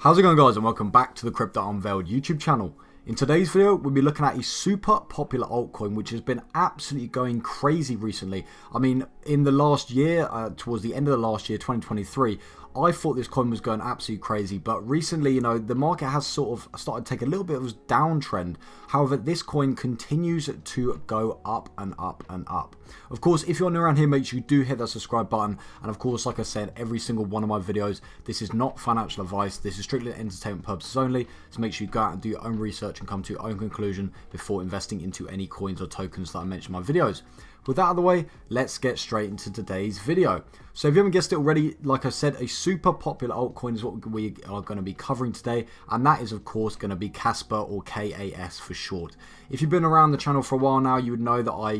How's it going, guys, and welcome back to the Crypto Unveiled YouTube channel. In today's video, we'll be looking at a super popular altcoin which has been absolutely going crazy recently. I mean, in the last year, towards the end of the last year, 2023, I thought this coin was going absolutely crazy, but recently, the market has sort of started to take a little bit of a downtrend. However, this coin continues to go up and up and up. Of course, if you're new around here, make sure you do hit that subscribe button. And of course, like I said, every single one of my videos, this is not financial advice. This is strictly entertainment purposes only. So make sure you go out and do your own research and come to your own conclusion before investing into any coins or tokens that I mention in my videos. With that out of the way, let's get straight into today's video. So if you haven't guessed it already, like I said, a super popular altcoin is what we are going to be covering today, and that is of course going to be Kaspa, or KAS for short. If you've been around the channel for a while now, you would know that I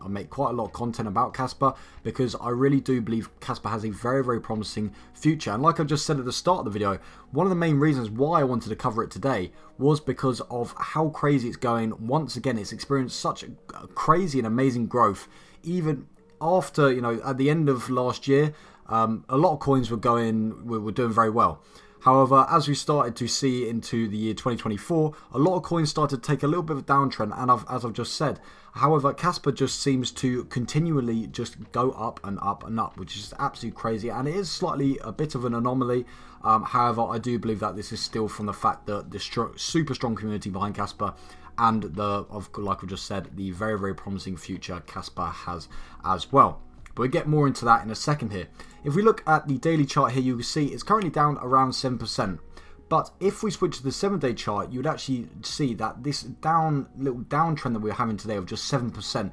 make quite a lot of content about Kaspa, because I really do believe Kaspa has a very, very promising future. And like I just said at the start of the video, one of the main reasons why I wanted to cover it today was because of how crazy it's going. Once again, it's experienced such a crazy and amazing growth, even after, at the end of last year, a lot of coins were doing very well. However, as we started to see into the year 2024, a lot of coins started to take a little bit of a downtrend, and as I've just said. However, Kaspa just seems to continually just go up and up and up, which is absolutely crazy, and it is slightly a bit of an anomaly. However, I do believe that this is still from the fact that the super strong community behind Kaspa, and like we just said, the very, very promising future Kaspa has as well. But we'll get more into that in a second here. If we look at the daily chart here, you can see it's currently down around 7%. But if we switch to the 7-day chart, you would actually see that this little downtrend that we're having today of just 7%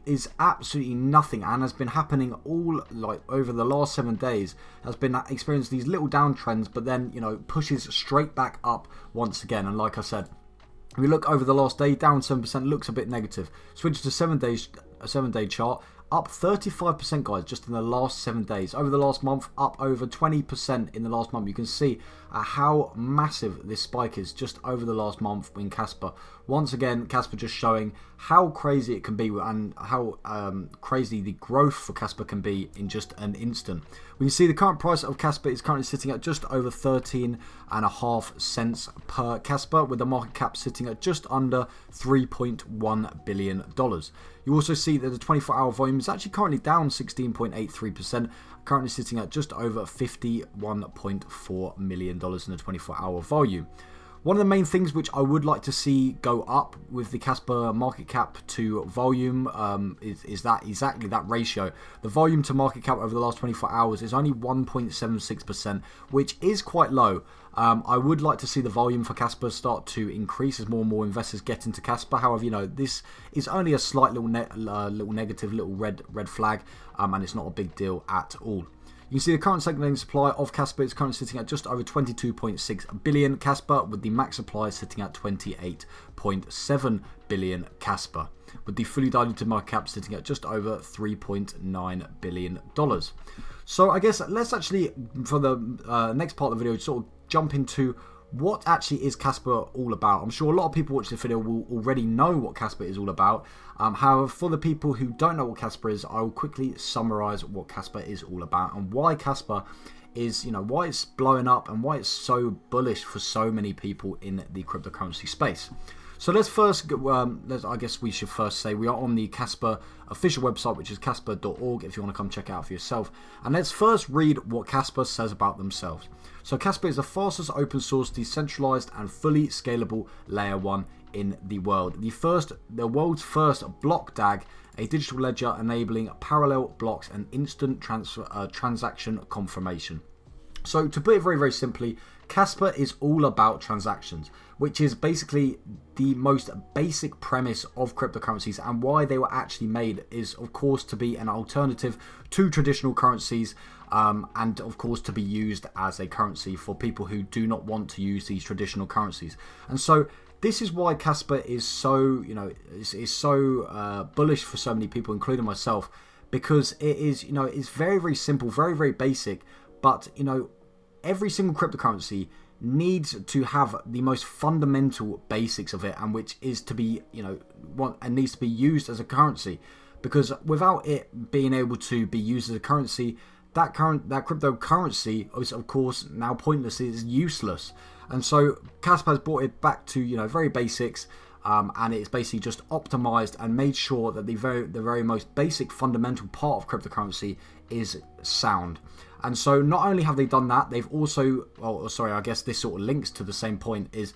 is absolutely nothing, and has been happening all over the last 7 days. Has been experiencing these little downtrends, but then pushes straight back up once again. And like I said, if we look over the last day, down 7%, looks a bit negative. Switch to a 7-day chart, up 35%, guys, just in the last 7 days. Over the last month, up over 20% in the last month. You can see how massive this spike is just over the last month in Kaspa. Once again, Kaspa just showing how crazy it can be, and how crazy the growth for Kaspa can be in just an instant. We can see the current price of Kaspa is currently sitting at just over 13.5 cents per Kaspa, with the market cap sitting at just under $3.1 billion. You also see that the 24-hour volume is actually currently down 16.83%, currently sitting at just over $51.4 million in the 24-hour volume. One of the main things which I would like to see go up with the Kaspa market cap to volume is exactly that ratio. The volume to market cap over the last 24 hours is only 1.76%, which is quite low. I would like to see the volume for Kaspa start to increase as more and more investors get into Kaspa. However, this is only a slight little negative, little red flag, and it's not a big deal at all. You can see the current circulating supply of Kaspa is currently sitting at just over 22.6 billion Kaspa, with the max supply sitting at 28.7 billion Kaspa, with the fully diluted market cap sitting at just over $3.9 billion. So I guess let's actually, for the next part of the video, sort of jump into what actually is Kaspa all about. I'm sure a lot of people watching this video will already know what Kaspa is all about. However, for the people who don't know what Kaspa is, I will quickly summarize what Kaspa is all about, and why Kaspa is, why it's blowing up, and why it's so bullish for so many people in the cryptocurrency space. So let's first, I guess we should first say we are on the Kaspa official website, which is kaspa.org, if you want to come check it out for yourself. And let's first read what Kaspa says about themselves. So Kaspa is the fastest open source, decentralized, and fully scalable layer 1 in the world. The world's first block DAG, a digital ledger enabling parallel blocks and instant transaction confirmation. So to put it very, very simply, Kaspa is all about transactions, which is basically the most basic premise of cryptocurrencies, and why they were actually made is, of course, to be an alternative to traditional currencies, and of course to be used as a currency for people who do not want to use these traditional currencies. And so this is why Kaspa is so, is so bullish for so many people, including myself, because it is, it's very, very simple, very, very basic, but every single cryptocurrency needs to have the most fundamental basics of it, and which is to be, and needs to be used as a currency, because without it being able to be used as a currency, that cryptocurrency is of course now pointless, is useless. And so Kaspa has brought it back to very basics, and it's basically just optimized and made sure that the very most basic fundamental part of cryptocurrency is sound. And so not only have they done that, they've also, I guess this sort of links to the same point, is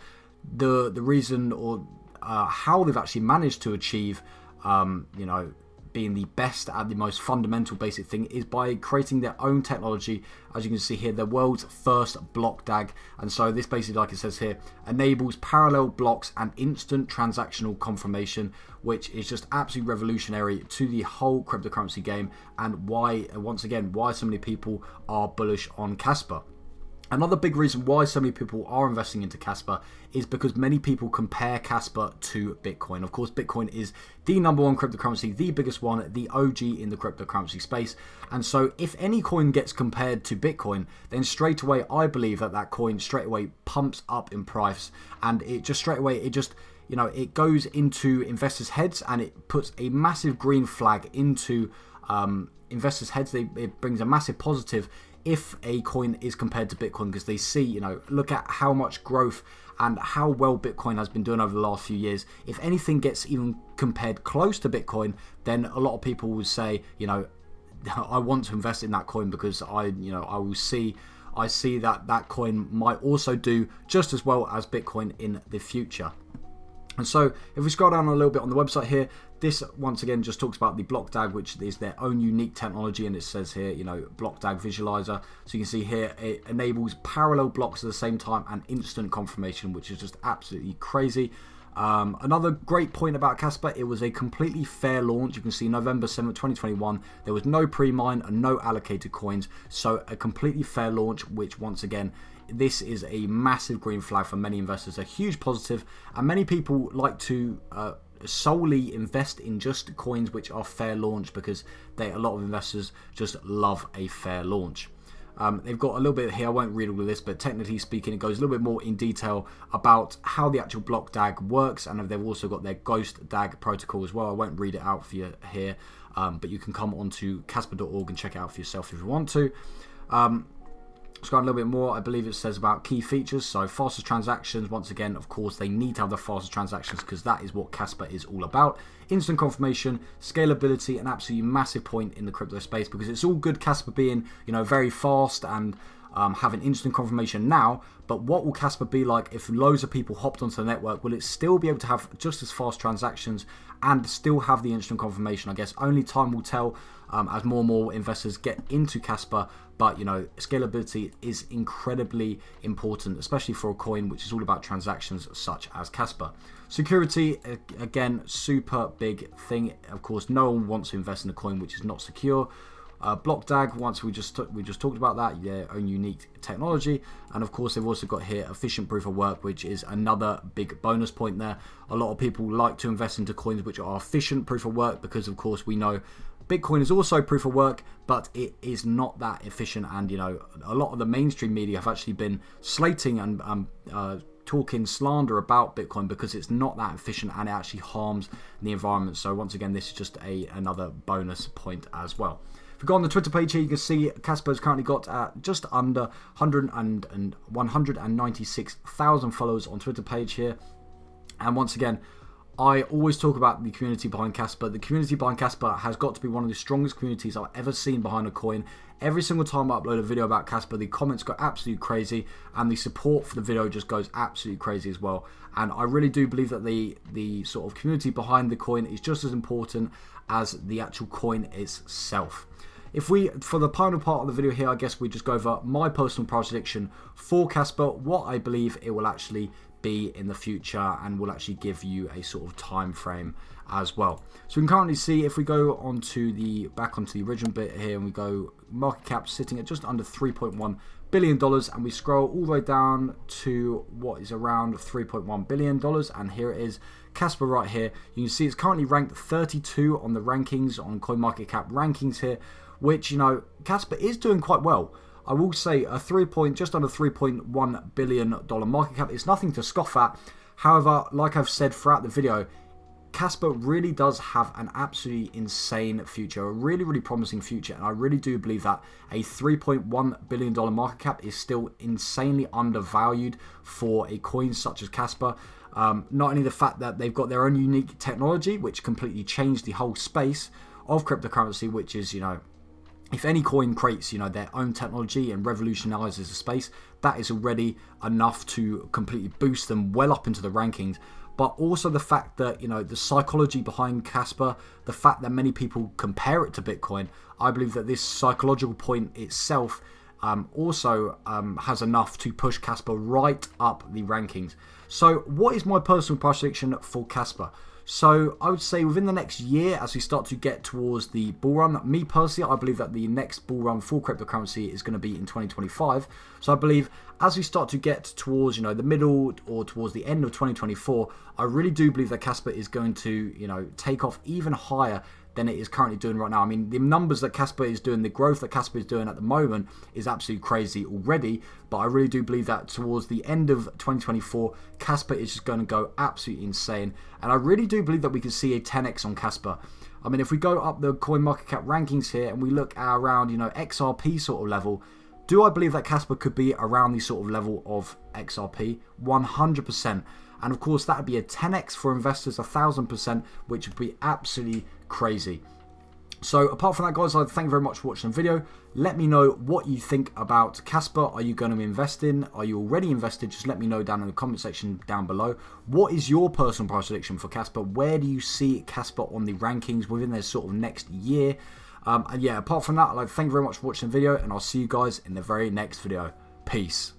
the reason or how they've actually managed to achieve being the best at the most fundamental basic thing is by creating their own technology. As you can see here, the world's first block DAG. And so this basically, like it says here, enables parallel blocks and instant transactional confirmation, which is just absolutely revolutionary to the whole cryptocurrency game, and why so many people are bullish on Kaspa. Another big reason why so many people are investing into Kaspa is because many people compare Kaspa to Bitcoin. Of course, Bitcoin is the number one cryptocurrency, the biggest one, the OG in the cryptocurrency space. And so if any coin gets compared to Bitcoin, then straight away, I believe that coin straight away pumps up in price. And it just straight away, it goes into investors' heads, and it puts a massive green flag into investors' heads. It brings a massive positive if a coin is compared to Bitcoin, because they see, look at how much growth and how well Bitcoin has been doing over the last few years. If anything gets even compared close to Bitcoin, then a lot of people will say, I want to invest in that coin because I see that coin might also do just as well as Bitcoin in the future. And so if we scroll down a little bit on the website here, this once again just talks about the block DAG, which is their own unique technology, and it says here, block DAG visualizer. So you can see here it enables parallel blocks at the same time and instant confirmation, which is just absolutely crazy. Another great point about Kaspa, it was a completely fair launch. You can see November 7th, 2021, there was no pre-mine and no allocated coins, so a completely fair launch, which once again, this is a massive green flag for many investors, a huge positive, and many people like to solely invest in just coins which are fair launch, because a lot of investors just love a fair launch. They've got a little bit here, I won't read all of this, but technically speaking, it goes a little bit more in detail about how the actual block DAG works, and they've also got their Ghost DAG protocol as well. I won't read it out for you here, but you can come onto Kaspa.org and check it out for yourself if you want to. Let's go on a little bit more. I believe it says about key features. So fastest transactions, once again, of course, they need to have the fastest transactions because that is what Kaspa is all about. Instant confirmation, scalability, an absolutely massive point in the crypto space, because it's all good Kaspa being, very fast and having instant confirmation now, but what will Kaspa be like if loads of people hopped onto the network? Will it still be able to have just as fast transactions and still have the instant confirmation? I guess only time will tell as more and more investors get into Kaspa. But scalability is incredibly important, especially for a coin which is all about transactions such as Kaspa. Security, again, super big thing. Of course, no one wants to invest in a coin which is not secure. Block DAG, once we just talked about that, their own unique technology, and of course they've also got here efficient proof of work, which is another big bonus point there. A lot of people like to invest into coins which are efficient proof of work, because of course we know Bitcoin is also proof of work, but it is not that efficient, and a lot of the mainstream media have actually been slating and talking slander about Bitcoin because it's not that efficient and it actually harms the environment. So once again, this is just another bonus point as well. If we go on the Twitter page here, you can see Kaspa has currently got just under 196,000 followers on Twitter page here. And once again, I always talk about the community behind Kaspa. The community behind Kaspa has got to be one of the strongest communities I've ever seen behind a coin. Every single time I upload a video about Kaspa, the comments go absolutely crazy, and the support for the video just goes absolutely crazy as well. And I really do believe that the sort of community behind the coin is just as important as the actual coin itself. For the final part of the video here, I guess we just go over my personal price prediction for Kaspa, what I believe it will actually be in the future, and will actually give you a sort of time frame as well. So we can currently see, if we go back onto the original bit here, and we go market cap sitting at just under $3.1 billion, and we scroll all the way down to what is around $3.1 billion, and here it is, Kaspa right here. You can see it's currently ranked 32 on the rankings, on CoinMarketCap rankings here, which, Kaspa is doing quite well. I will say just under $3.1 billion market cap is nothing to scoff at. However, like I've said throughout the video, Kaspa really does have an absolutely insane future, a really, really promising future, and I really do believe that a $3.1 billion market cap is still insanely undervalued for a coin such as Kaspa. Not only the fact that they've got their own unique technology, which completely changed the whole space of cryptocurrency, which is, if any coin creates, their own technology and revolutionizes the space, that is already enough to completely boost them well up into the rankings. But also the fact that, the psychology behind Kaspa, the fact that many people compare it to Bitcoin, I believe that this psychological point itself also has enough to push Kaspa right up the rankings. So what is my personal price prediction for Kaspa? So I would say within the next year, as we start to get towards the bull run, me personally, I believe that the next bull run for cryptocurrency is going to be in 2025. So I believe as we start to get towards, the middle or towards the end of 2024, I really do believe that Kaspa is going to, take off even higher than it is currently doing right now. I mean, the numbers that Kaspa is doing, the growth that Kaspa is doing at the moment is absolutely crazy already. But I really do believe that towards the end of 2024, Kaspa is just going to go absolutely insane. And I really do believe that we can see a 10x on Kaspa. I mean, if we go up the coin market cap rankings here and we look at around, XRP sort of level, do I believe that Kaspa could be around the sort of level of XRP? 100%. And of course, that would be a 10x for investors, 1,000%, which would be absolutely crazy. So apart from that, guys, I'd thank you very much for watching the video. Let me know what you think about Kaspa. Are you going to invest in? Are you already invested? Just let me know down in the comment section down below. What is your personal price prediction for Kaspa? Where do you see Kaspa on the rankings within their sort of next year? And yeah, apart from that, I'd like to thank you very much for watching the video, and I'll see you guys in the very next video. Peace.